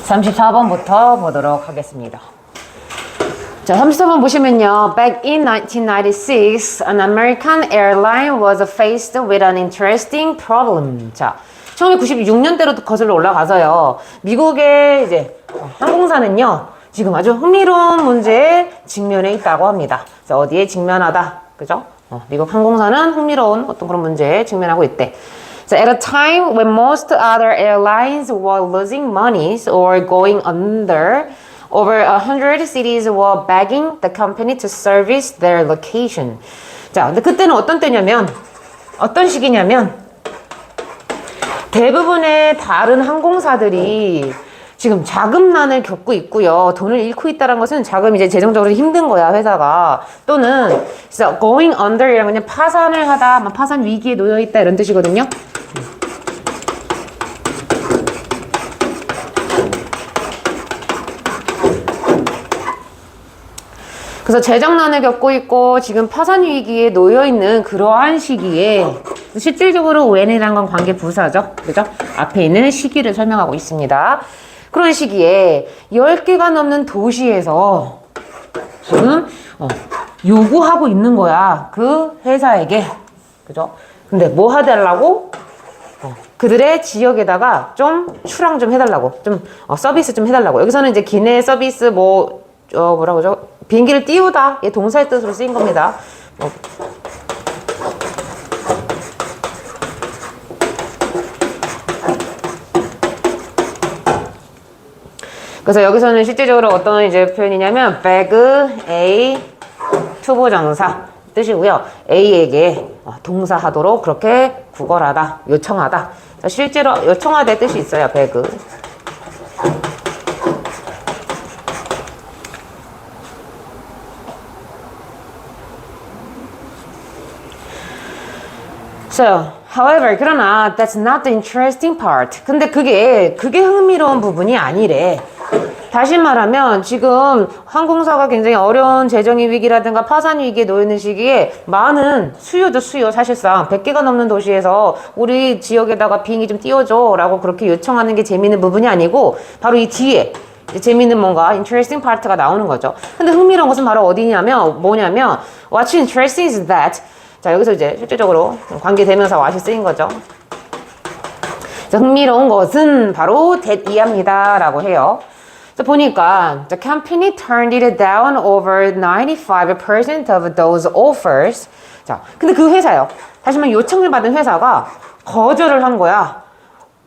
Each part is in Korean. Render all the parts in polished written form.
34번부터 보도록 하겠습니다. 자, 34번 보시면요. Back in 1996, an American airline was faced with an interesting problem. 자, 1996년대로 거슬러 올라가서요. 미국의 이제 항공사는요. 지금 아주 흥미로운 문제에 직면해 있다고 합니다. 자, 어디에 직면하다. 그죠? 미국 항공사는 흥미로운 어떤 그런 문제에 직면하고 있대. So at a time when most other airlines were losing money or going under, over 100 cities were begging the company to service their location. 자, 근데 그때는 어떤 때냐면, 어떤 시기냐면, 대부분의 다른 항공사들이 지금 자금난을 겪고 있고요. 돈을 잃고 있다는 것은 자금 이제 재정적으로 힘든 거야, 회사가. 또는 진짜 going under 이란 건 그냥 파산을 하다, 파산 위기에 놓여 있다 이런 뜻이거든요. 그래서 재정난을 겪고 있고 지금 파산 위기에 놓여 있는 그러한 시기에 실질적으로 when이라는 건 관계 부사죠. 그죠? 앞에 있는 시기를 설명하고 있습니다. 그런 시기에 10개가 넘는 도시에서 지금 요구하고 있는 거야. 그 회사에게. 그죠? 근데 뭐 해달라고? 그들의 지역에다가 좀 출항 좀 해달라고. 좀 서비스 좀 해달라고. 여기서는 이제 기내 서비스 뭐라고 그러죠? 비행기를 띄우다. 얘 동사의 뜻으로 쓰인 겁니다. 그래서 여기서는 실제적으로 어떤 이제 표현이냐면 beg A 투부정사 뜻이고요. A에게 동사하도록 그렇게 구걸하다, 요청하다. 실제로 요청하다의 뜻이 있어요. beg. So, however, 그러나 that's not the interesting part. 근데 그게 흥미로운 부분이 아니래. 다시 말하면 지금 항공사가 굉장히 어려운 재정의 위기라든가 파산 위기에 놓이는 시기에 많은 수요죠, 수요. 사실상 100개가 넘는 도시에서 우리 지역에다가 비행기 좀 띄워줘 라고 그렇게 요청하는 게 재미있는 부분이 아니고 바로 이 뒤에 재미있는 뭔가 interesting part가 나오는 거죠. 근데 흥미로운 것은 바로 어디냐면 뭐냐면 what's interesting is that 자, 여기서 이제 실질적으로 관계대명사 what이 쓰인 거죠. 자, 흥미로운 것은 바로 that 이하입니다 라고 해요. 자, 보니까 the company turned it down over 95% of those offers. 자, 근데 그 회사요. 다시 말해 요청을 받은 회사가 거절을 한 거야.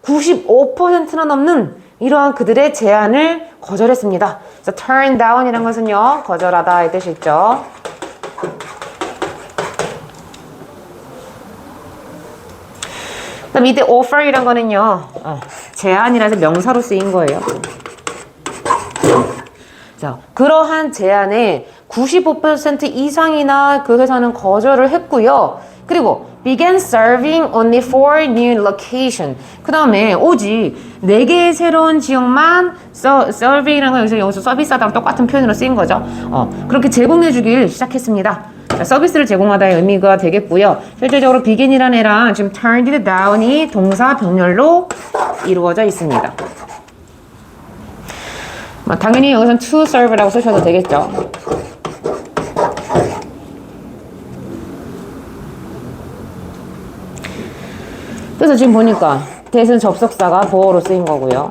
95%나 넘는 이러한 그들의 제안을 거절했습니다. 그래서 turn down이라는 것은요. 거절하다 이 뜻이 있죠. 그다음 이때 offer이란 거는요. 제안이라서 명사로 쓰인 거예요. 자, 그러한 제안에 95% 이상이나 그 회사는 거절을 했고요. 그리고 began serving only 4 new location. 그 다음에 오직 4개의 새로운 지역만 serving이라는 건 여기서 서비스하다랑 똑같은 표현으로 쓰인 거죠. 그렇게 제공해 주길 시작했습니다. 자, 서비스를 제공하다의 의미가 되겠고요. 실질적으로 begin이라는 애랑 지금 turned down이 동사 병렬로 이루어져 있습니다. 당연히 여기서는 to serve라고 쓰셔도 되겠죠. 그래서 지금 보니까 that은 접속사가 보어로 쓰인 거고요.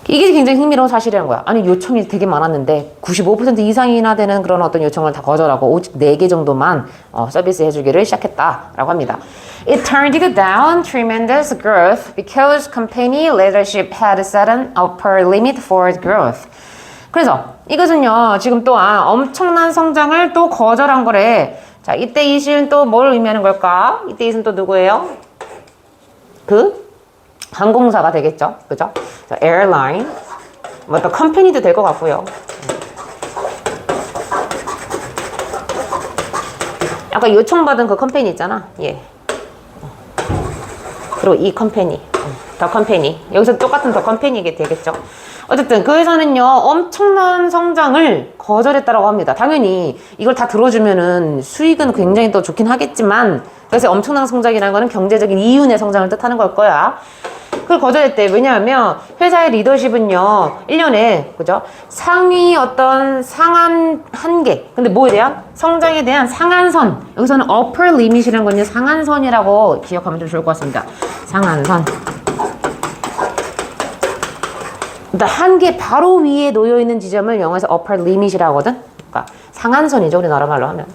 이게 굉장히 흥미로운 사실이라는 거야. 아니 요청이 되게 많았는데 95% 이상이나 되는 그런 어떤 요청을 다 거절하고 오직 4개 정도만 서비스 해주기를 시작했다라고 합니다. It turned down tremendous growth because company leadership had set an upper limit for growth. 그래서 이것은요 지금 또한 엄청난 성장을 또 거절한 거래. 자, 이때 이시는 또 뭘 의미하는 걸까? 이때 이시는 또 누구예요? 그 항공사가 되겠죠. 그죠? 자, airline. 뭐 또 컴퍼니도 될 것 같고요. 아까 요청받은 그 컴퍼니 있잖아. 예. 그리고 이 컴퍼니. 더 컴퍼니. 여기서 똑같은 더 컴퍼니게 되겠죠. 어쨌든 그 회사는요 엄청난 성장을 거절했다라고 합니다. 당연히 이걸 다 들어주면은 수익은 굉장히 더 좋긴 하겠지만 그래서 엄청난 성장이라는 거는 경제적인 이윤의 성장을 뜻하는 걸 거야. 그걸 거절했대. 왜냐하면 회사의 리더십은요 1년에 그죠? 상위 어떤 상한 한계, 근데 뭐에 대한? 성장에 대한 상한선. 여기서는 upper limit이라는 건요 상한선이라고 기억하면 좀 좋을 것 같습니다. 상한선. 한계 바로 위에 놓여있는 지점을 영어에서 upper limit이라고 하거든. 그러니까 상한선이죠, 우리나라 말로 하면.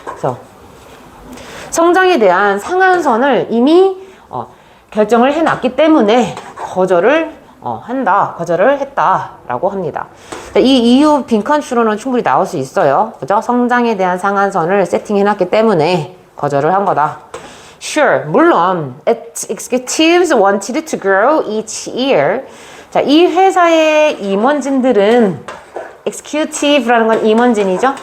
그래서 성장에 대한 상한선을 이미 결정을 해놨기 때문에 거절을 했다라고 합니다. 이 이유 빈칸 추론은 충분히 나올 수 있어요. 그죠? 성장에 대한 상한선을 세팅해놨기 때문에 거절을 한 거다. Sure, 물론 its executives wanted to grow each year. 자, 이 회사의 임원진들은 executive라는 건 임원진이죠.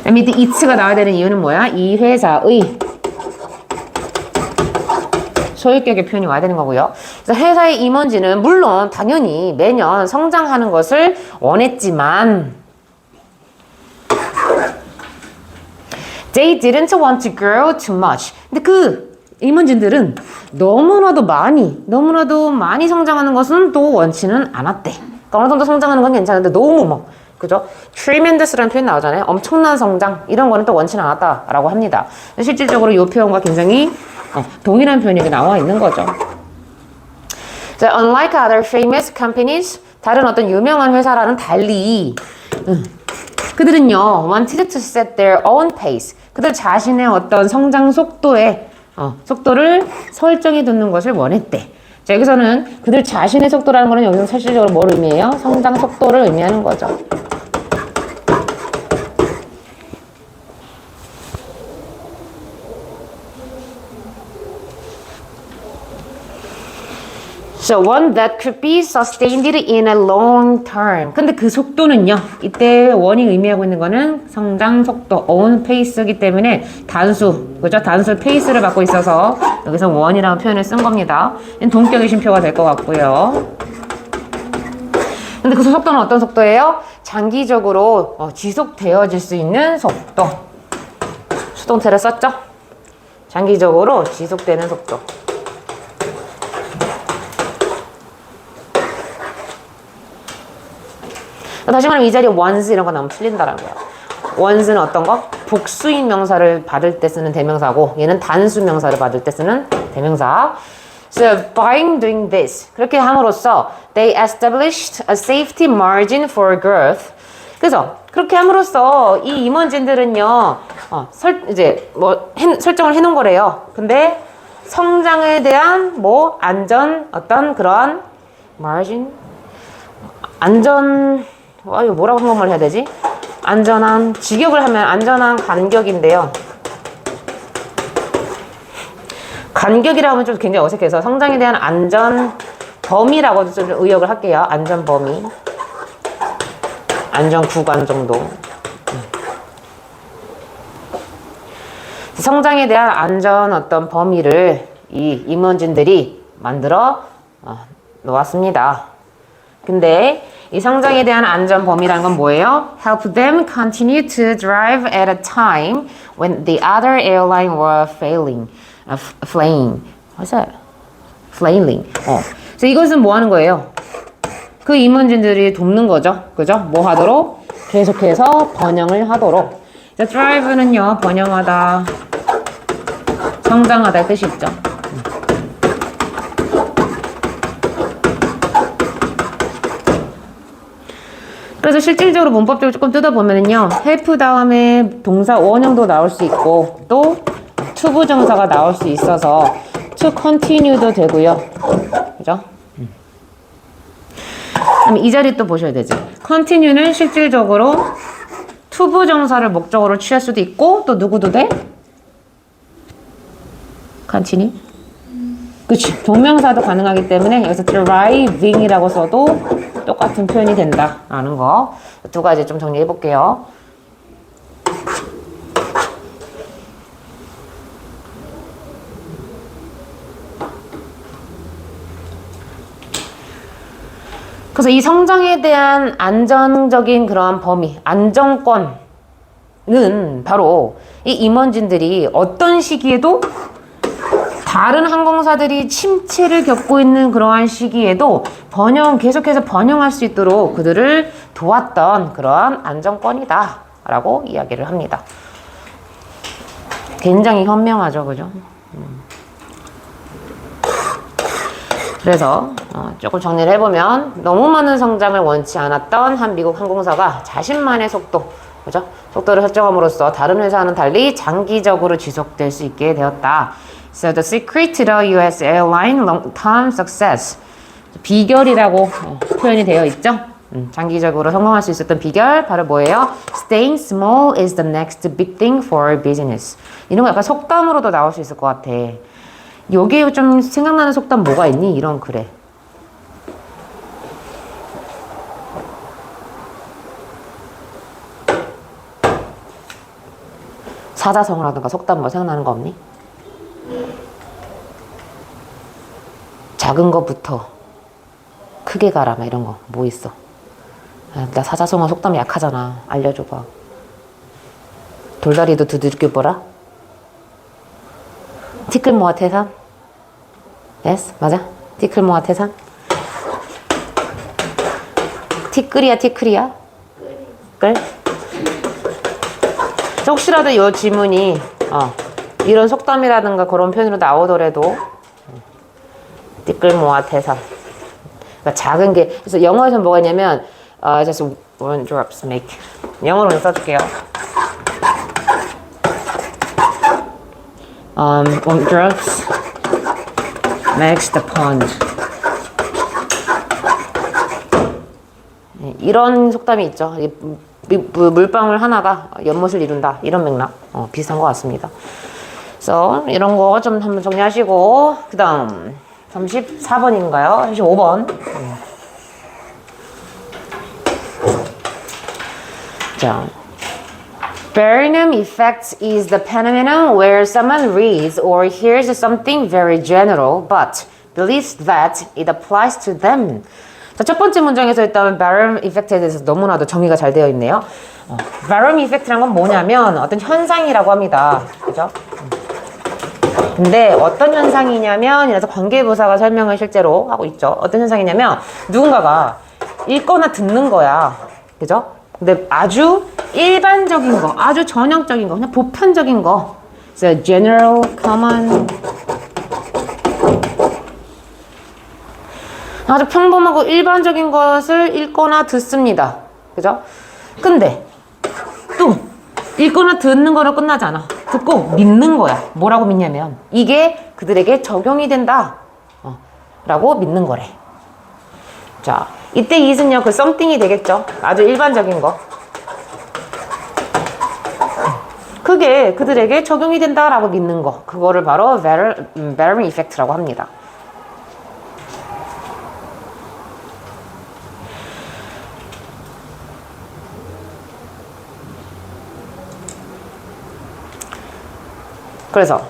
밑에 it가 나와야 되는 이유는 뭐야? 이 회사의 소유격의 표현이 와야 되는 거고요. 그래서 회사의 임원진은 물론 당연히 매년 성장하는 것을 원했지만 they didn't want to grow too much. 근데 그 임원진들은 너무나도 많이 성장하는 것은 또 원치는 않았대. 그러니까 어느 정도 성장하는 건 괜찮은데 너무 그죠? tremendous라는 표현 나오잖아요. 엄청난 성장 이런 거는 또 원치는 않았다라고 합니다. 실질적으로 이 표현과 굉장히 동일한 표현이 나와 있는 거죠. 자, unlike other famous companies, 다른 어떤 유명한 회사라는 달리 그들은요 wanted to set their own pace. 그들 자신의 어떤 성장 속도를 설정해 두는 것을 원했대. 자, 여기서는 그들 자신의 속도라는 거는 여기서 실질적으로 뭘 의미해요? 성장 속도를 의미하는 거죠. So one that could be sustained in a long term. 근데 그 속도는요. 이때 원이 의미하고 있는 거는 성장 속도, own pace이기 때문에 그죠? 단수 pace를 받고 있어서 여기서 원이라는 표현을 쓴 겁니다. 동격의 쉼표가 될 것 같고요. 근데 그 속도는 어떤 속도예요? 장기적으로 지속되어질 수 있는 속도. 수동태를 썼죠? 장기적으로 지속되는 속도. 다시 말하면 이 자리에 once 이런 거 나오면 틀린다라는 거예요. once는 어떤 거? 복수인 명사를 받을 때 쓰는 대명사고 얘는 단수 명사를 받을 때 쓰는 대명사. So by doing this 그렇게 함으로써 they established a safety margin for growth. 그래서 그렇게 함으로써 이 임원진들은요 설정을 해놓은 거래요. 근데 성장에 대한 안전 그런 margin 이거 뭐라고 한번만 해야 되지? 직역을 하면 안전한 간격인데요. 간격이라고 하면 좀 굉장히 어색해서 성장에 대한 안전 범위라고 좀 의역을 할게요. 안전 범위. 안전 구간 정도. 성장에 대한 안전 어떤 범위를 이 임원진들이 만들어 놓았습니다. 근데 이 성장에 대한 안전 범위라는 건 뭐예요? Help them continue to drive at a time when the other airline were flailing. What's that? Flailing. 그래서 이것은 뭐 하는 거예요? 그 임원진들이 돕는 거죠. 그죠? 뭐 하도록? 계속해서 번영을 하도록. 자, drive는요, 번영하다, 성장하다의 뜻이 있죠. 그래서 실질적으로 문법적으로 조금 뜯어보면요. help 다음에 동사 원형도 나올 수 있고 또 투부정사가 나올 수 있어서 to continue도 되고요. 그죠? 그럼 이 자리 또 보셔야 되지. continue는 실질적으로 투부정사를 목적으로 취할 수도 있고 또 누구도 돼? continue? 그치. 동명사도 가능하기 때문에 여기서 driving이라고 써도 똑같은 표현이 된다라는 거. 두 가지 좀 정리해 볼게요. 그래서 이 성장에 대한 안정적인 그러한 범위, 안정권, 는 바로 이 임원진들이 어떤 시기에도 다른 항공사들이 침체를 겪고 있는 그러한 시기에도 계속해서 번영할 수 있도록 그들을 도왔던 그러한 안정권이다 라고 이야기를 합니다. 굉장히 현명하죠, 그죠? 그래서 조금 정리를 해보면 너무 많은 성장을 원치 않았던 한 미국 항공사가 자신만의 속도, 그죠? 속도를 설정함으로써 다른 회사와는 달리 장기적으로 지속될 수 있게 되었다. So the secret to the US airline long-term success. 비결이라고 표현이 되어 있죠. 장기적으로 성공할 수 있었던 비결 바로 뭐예요? Staying small is the next big thing for business. 이런 거 약간 속담으로도 나올 수 있을 것 같아. 여기에 좀 생각나는 속담 뭐가 있니? 이런 글에. 사자성어라든가 속담 뭐 생각나는 거 없니? 작은 것부터 크게 가라 막 이런 거 뭐 있어? 나 사자성어 속담 약하잖아. 알려줘봐. 돌다리도 두들겨 보라. 티끌모아 태산? yes 맞아. 티끌모아 태산? 티끌이야 티끌이야? 끌? 혹시라도 이 지문이 이런 속담이라든가 그런 표현으로 나오더라도 티끌모아 태산. 그러니까 작은 게 그래서 영어에서는 뭐가 있냐면 just one drops make. 영어로 써줄게요. one drops makes the pond. 이런 속담이 있죠. 물방울 하나가 연못을 이룬다. 이런 맥락 비슷한 것 같습니다. 그래서 이런 거 좀 한번 정리하시고 그 다음 34번인가요? 35번. 자, Barnum effect is the phenomenon where someone reads or hears something very general but believes that it applies to them. 자, 첫 번째 문장에서 일단 Barnum effect에 대해서 너무나도 정의가 잘 되어 있네요. Barnum effect란 건 뭐냐면 어떤 현상이라고 합니다. 그죠? 근데 어떤 현상이냐면 이래서 관계부사가 설명을 실제로 하고 있죠. 어떤 현상이냐면 누군가가 읽거나 듣는 거야. 그죠? 근데 아주 일반적인 거, 아주 전형적인 거, 그냥 보편적인 거. So general, common. 아주 평범하고 일반적인 것을 읽거나 듣습니다. 그죠? 근데 또 읽거나 듣는 거로 끝나지 않아. 듣고 믿는 거야. 뭐라고 믿냐면 이게 그들에게 적용이 된다 라고 믿는 거래. 자, 이때 is는요 그 something이 되겠죠. 아주 일반적인 거. 그게 그들에게 적용이 된다라고 믿는 거. 그거를 바로 Barnum effect라고 합니다. 그래서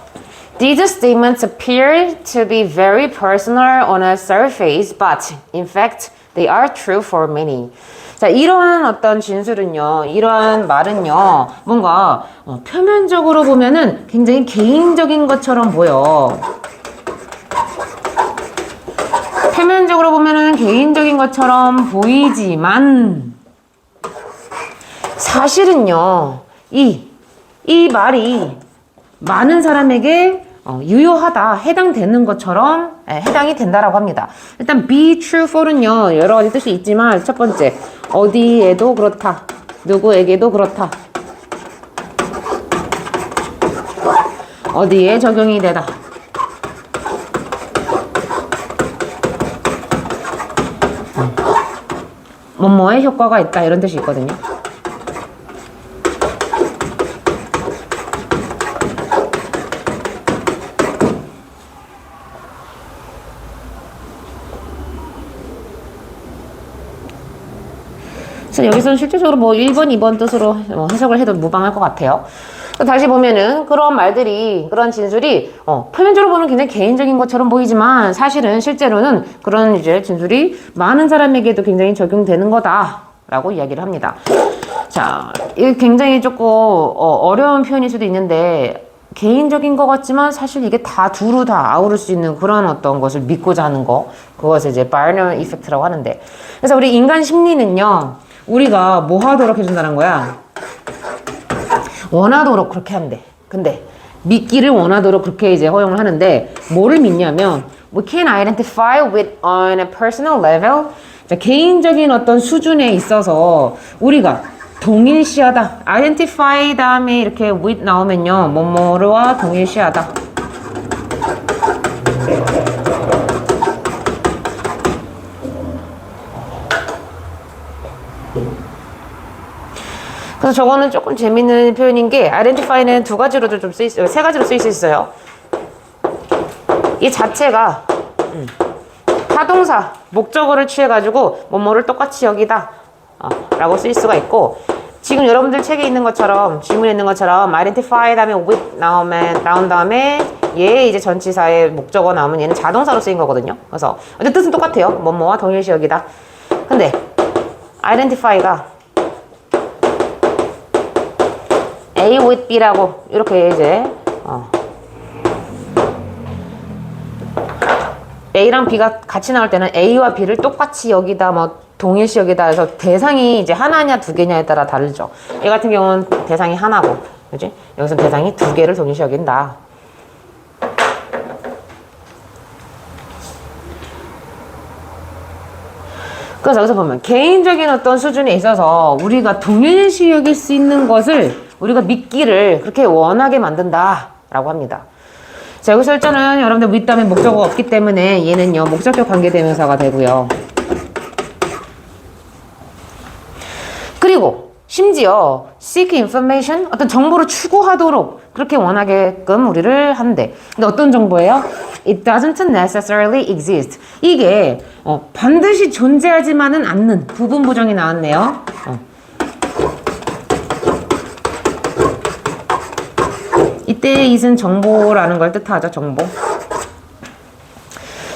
These statements appear to be very personal on a surface, but in fact, they are true for many. 자, 이러한 어떤 진술은요, 이러한 말은요, 뭔가 표면적으로 보면은 굉장히 개인적인 것처럼 보여. 표면적으로 보면은 개인적인 것처럼 보이지만 사실은요, 이 말이 많은 사람에게 유효하다, 해당되는 것처럼 해당이 된다라고 합니다. 일단 be true for는요 여러 가지 뜻이 있지만 첫 번째 어디에도 그렇다, 누구에게도 그렇다, 어디에 적용이 되다, 뭐뭐에 효과가 있다 이런 뜻이 있거든요. 여기서는 실질적으로 뭐 1번, 2번 뜻으로 해석을 해도 무방할 것 같아요. 다시 보면은 그런 말들이, 그런 진술이 표면적으로 보면 굉장히 개인적인 것처럼 보이지만 사실은 실제로는 그런 이제 진술이 많은 사람에게도 굉장히 적용되는 거다 라고 이야기를 합니다. 자, 이게 굉장히 조금 어려운 표현일 수도 있는데 개인적인 것 같지만 사실 이게 다 두루 다 아우를 수 있는 그런 어떤 것을 믿고자 하는 거, 그것을 이제 바이너리 이펙트라고 하는데, 그래서 우리 인간 심리는요, 우리가 뭐 하도록 해준다는 거야? 원하도록 그렇게 한대. 근데 믿기를 원하도록 그렇게 이제 허용을 하는데, 뭐를 믿냐면 we can identify with on a personal level. 자, 개인적인 어떤 수준에 있어서 우리가 동일시하다. identify 다음에 이렇게 with 나오면요, 뭐뭐와 동일시하다. 그래서 저거는 조금 재밌는 표현인 게 identify는 두 가지로도 좀 쓰일, 세 가지로 쓰일 수 있어요. 이 자체가 타동사, 목적어를 취해가지고 뭐뭐를 똑같이 여기다 라고 쓰일 수가 있고, 지금 여러분들 책에 있는 것처럼, 질문에 있는 것처럼 identify 다음에 with 나온 다음에 얘 이제 전치사의 목적어 나오면 얘는 자동사로 쓰인 거거든요. 그래서 어쨌든 뜻은 똑같아요. 뭐뭐와 동일시 여기다. 근데 identify가 A with B라고 이렇게 이제 A랑 B가 같이 나올 때는 A와 B를 똑같이 여기다 뭐 동일시 여기다 해서 대상이 이제 하나냐 두 개냐에 따라 다르죠. 얘 같은 경우는 대상이 하나고, 그지? 여기서 대상이 두 개를 동일시 여긴다. 그래서 여기서 보면 개인적인 어떤 수준에 있어서 우리가 동일시 여길 수 있는 것을 우리가 믿기를 그렇게 원하게 만든다 라고 합니다. 자, 여기서 일단은 여러분들 with 다음에 목적어가 없기 때문에 얘는요 목적격 관계대명사가 되고요. 그리고 심지어 seek information, 어떤 정보를 추구하도록 그렇게 원하게끔 우리를 한대. 근데 어떤 정보예요? It doesn't necessarily exist. 이게 반드시 존재하지만은 않는 부분 부정이 나왔네요. 이때 it은 정보라는 걸 뜻하죠. 정보.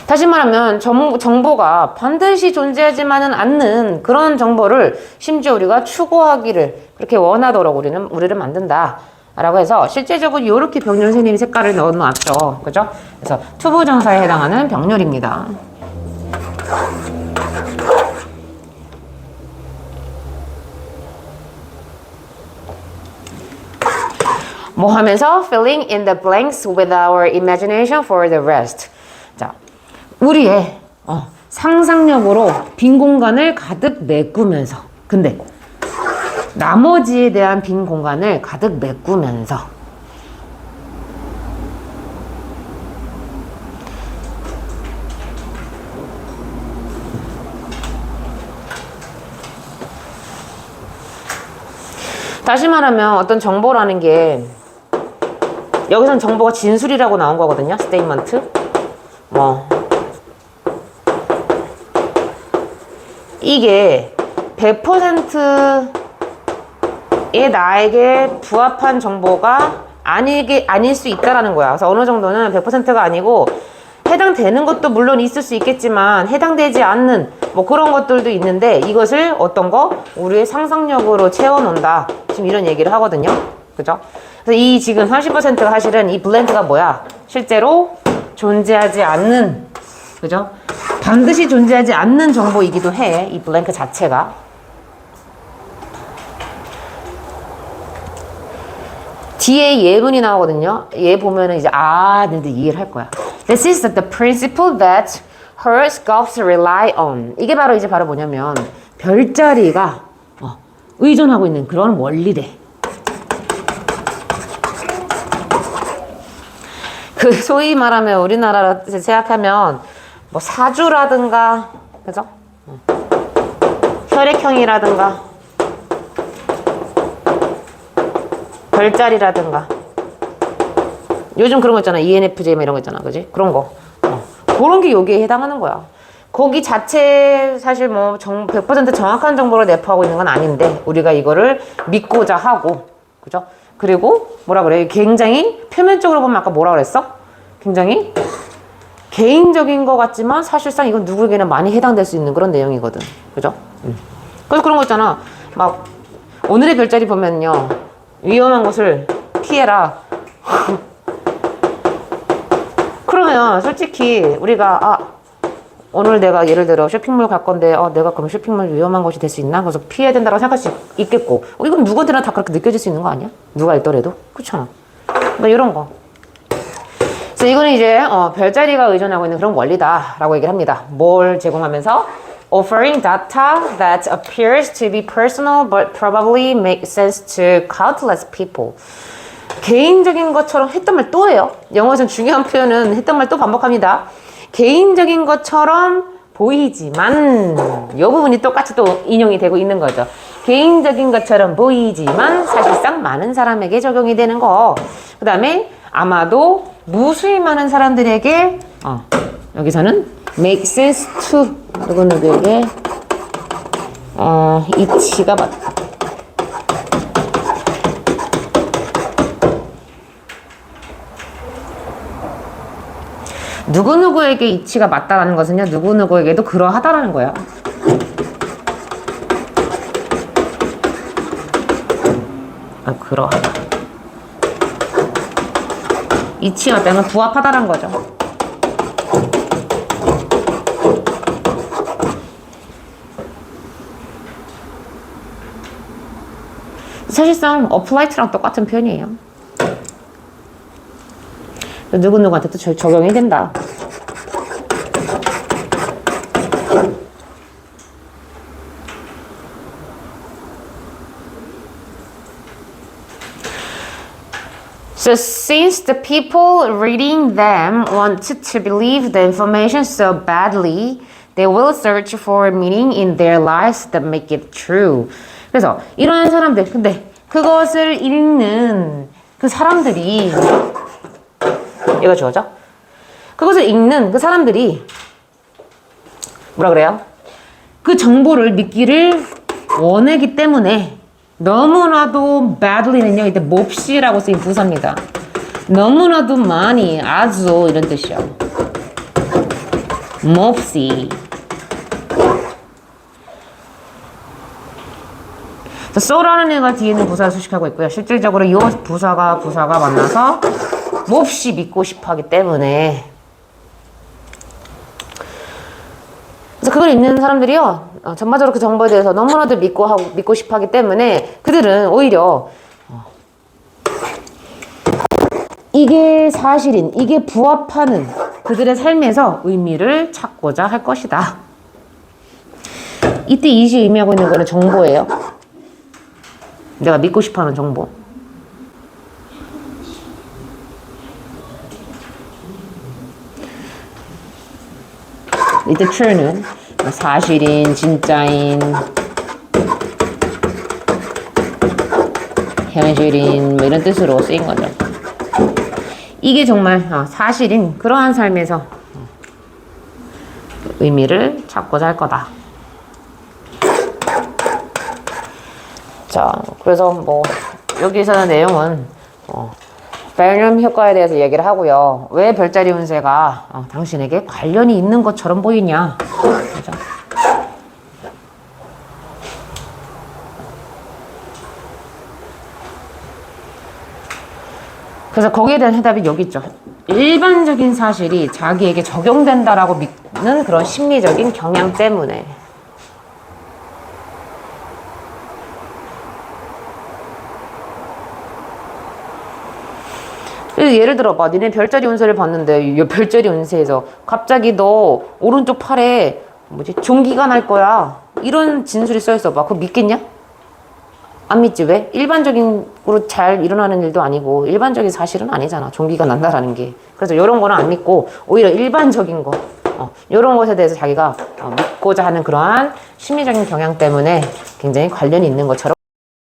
다시 말하면 정보가 반드시 존재하지만은 않는 그런 정보를 심지어 우리가 추구하기를 그렇게 원하도록 우리를 만든다 라고 해서 실제적으로 이렇게 병렬 선생님이 색깔을 넣어놨죠. 그죠? 그래서 투부정사에 해당하는 병렬입니다. 뭐 하면서 filling in the blanks with our imagination for the rest. 자, 우리의 상상력으로 빈 공간을 가득 메꾸면서, 근데 나머지에 대한 빈 공간을 가득 메꾸면서 다시 말하면 어떤 정보라는 게 여기서는 정보가 진술이라고 나온 거거든요. 스테이트먼트. 뭐 이게 100%의 나에게 부합한 정보가 아닐 수 있다라는 거야. 그래서 어느 정도는 100%가 아니고 해당되는 것도 물론 있을 수 있겠지만 해당되지 않는 뭐 그런 것들도 있는데 이것을 어떤 거? 우리의 상상력으로 채워놓는다. 지금 이런 얘기를 하거든요. 그죠? 그래서 이 지금 30%가 사실은 이 블랭크가 뭐야? 실제로 존재하지 않는, 그죠? 반드시 존재하지 않는 정보이기도 해. 이 블랭크 자체가. 뒤에 예문이 나오거든요. 얘 보면은 이제 너희들 이해를 할 거야. This is the principle that her sculpts rely on. 이게 바로 뭐냐면 별자리가 의존하고 있는 그런 원리래. 그 소위 말하면 우리나라로 생각하면 뭐 사주라든가, 그죠? 혈액형이라든가 별자리라든가 요즘 그런 거 있잖아. ENFJ 이런 거 있잖아. 그지? 그런 거. 그런 게 여기에 해당하는 거야. 거기 자체 사실 뭐 100% 정확한 정보를 내포하고 있는 건 아닌데 우리가 이거를 믿고자 하고, 그죠? 그리고 뭐라 그래? 굉장히 표면적으로 보면 아까 뭐라 그랬어? 굉장히 개인적인 것 같지만 사실상 이건 누구에게나 많이 해당될 수 있는 그런 내용이거든. 그죠? 그래서 그런 거 있잖아. 막 오늘의 별자리 보면요, 위험한 곳을 피해라. 그러면 솔직히 우리가 오늘 내가 예를 들어 쇼핑몰 갈 건데 내가 그럼 쇼핑몰 위험한 곳이 될 수 있나? 그래서 피해야 된다고 생각할 수 있겠고, 이건 누구한테나 다 그렇게 느껴질 수 있는 거 아니야? 누가 있더라도. 그렇잖아. 그러니까 이런 거. 그래서 이거는 이제 별자리가 의존하고 있는 그런 원리다라고 얘기를 합니다. 뭘 제공하면서 offering data that appears to be personal but probably makes sense to countless people. 개인적인 것처럼 했던 말 또 해요. 영어에서는 중요한 표현은 했던 말 또 반복합니다. 개인적인 것처럼 보이지만, 이 부분이 똑같이 또 인용이 되고 있는 거죠. 개인적인 것처럼 보이지만 사실상 많은 사람에게 적용이 되는 거. 그 다음에 아마도 무수히 많은 사람들에게 여기서는 make sense to 누구누구에게 이치가 맞다. 누구누구에게 이치가 맞다라는 것은요, 누구누구에게도 그러하다라는 거예요. 그러하다. 이치가 맞다는 부합하다라는 거죠. 사실상 apply랑 똑같은 표현이에요. 누구누구한테 또 적용이 된다. So since the people reading them want to believe the information so badly, they will search for meaning in their lives that make it true. 그래서 이러한 사람들, 근데 그것을 읽는 그 사람들이, 얘가 주어져? 그것을 읽는 그 사람들이 뭐라 그래요? 그 정보를 믿기를 원하기 때문에 너무나도 badly는요, 이때 몹시라고 쓰인 부사입니다. 너무나도 많이, 아주 이런 뜻이요. 몹시. so라는 애가 뒤에 있는 부사를 수식하고 있고요. 실질적으로 이 부사가 만나서 몹시 믿고 싶어 하기 때문에. 그래서 그걸 읽는 사람들이요, 전반적으로 그 정보에 대해서 너무나도 믿고 싶어 하기 때문에 그들은 오히려 이게 사실인, 이게 부합하는 그들의 삶에서 의미를 찾고자 할 것이다. 이때 이시 의미하고 있는 거는 정보예요. 내가 믿고 싶어하는 정보. 이때 true는 사실인, 진짜인, 현실인 뭐 이런 뜻으로 쓰인 거죠. 이게 정말 사실인 그러한 삶에서 의미를 찾고자 할 거다. 자, 그래서 뭐 여기서는 내용은 벨륨 효과에 대해서 얘기를 하고요. 왜 별자리 운세가 당신에게 관련이 있는 것처럼 보이냐. 그죠? 그래서 거기에 대한 해답이 여기 있죠. 일반적인 사실이 자기에게 적용된다라고 믿는 그런 심리적인 경향 때문에. 예를 들어봐, 니네 별자리 운세를 봤는데 이 별자리 운세에서 갑자기 너 오른쪽 팔에 종기가 날 거야, 이런 진술이 써있어 봐. 그거 믿겠냐? 안 믿지. 왜? 일반적으로 잘 일어나는 일도 아니고 일반적인 사실은 아니잖아, 종기가 난다라는 게. 그래서 이런 거는 안 믿고 오히려 일반적인 거, 이런 것에 대해서 자기가 믿고자 하는 그러한 심리적인 경향 때문에 굉장히 관련이 있는 것처럼